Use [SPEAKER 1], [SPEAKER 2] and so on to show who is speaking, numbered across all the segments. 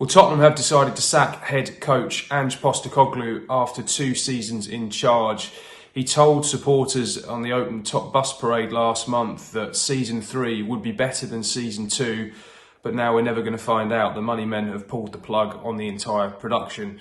[SPEAKER 1] Well, Tottenham have decided to sack head coach Ange Postecoglou after 2 seasons in charge. He told supporters on the open top bus parade last month that season 3 would be better than season 2, but now we're never going to find out. The money men have pulled the plug on the entire production.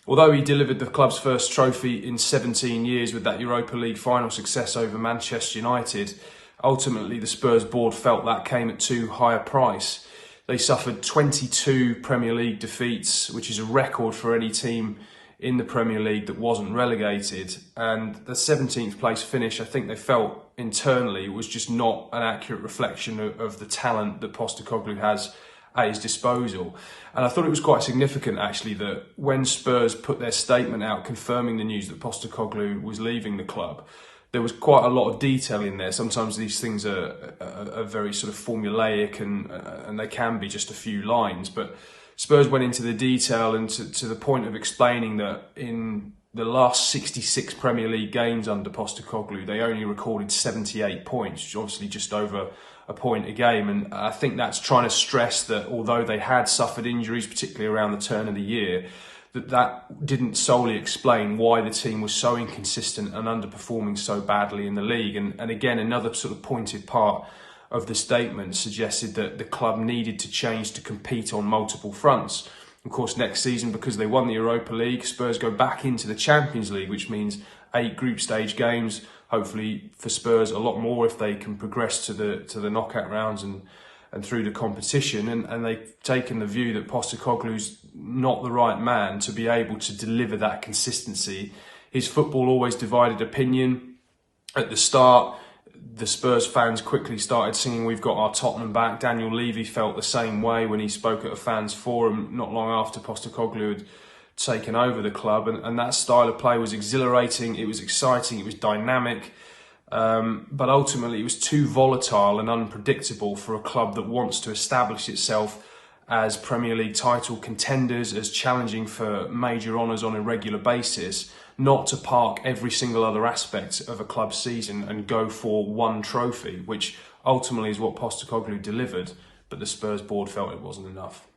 [SPEAKER 1] Although he delivered the club's first trophy in 17 years with that Europa League final success over Manchester United, ultimately the Spurs board felt that came at too high a price. They suffered 22 Premier League defeats, which is a record for any team in the Premier League that wasn't relegated. And the 17th place finish, I think they felt internally, was just not an accurate reflection of the talent that Postecoglou has at his disposal. And I thought it was quite significant, actually, that when Spurs put their statement out confirming the news that Postecoglou was leaving the club, there was quite a lot of detail in there. Sometimes these things are very sort of formulaic and they can be just a few lines. But Spurs went into the detail and to the point of explaining that in the last 66 Premier League games under Postecoglou, they only recorded 78 points, which is obviously just over a point a game. And I think that's trying to stress that although they had suffered injuries, particularly around the turn of the year, that didn't solely explain why the team was so inconsistent and underperforming so badly in the league. And again, another sort of pointed part of the statement suggested that the club needed to change to compete on multiple fronts. Of course, next season, because they won the Europa League, Spurs go back into the Champions League, which means 8 group stage games. Hopefully for Spurs, a lot more if they can progress to the knockout rounds and through the competition, and they've taken the view that Postecoglou's not the right man to be able to deliver that consistency. His football always divided opinion. At the start, the Spurs fans quickly started singing "We've got our Tottenham back." Daniel Levy felt the same way when he spoke at a fans forum not long after Postecoglou had taken over the club, and that style of play was exhilarating, it was exciting, it was dynamic. But ultimately it was too volatile and unpredictable for a club that wants to establish itself as Premier League title contenders, as challenging for major honours on a regular basis, not to park every single other aspect of a club season and go for one trophy, which ultimately is what Postecoglou delivered, but the Spurs board felt it wasn't enough.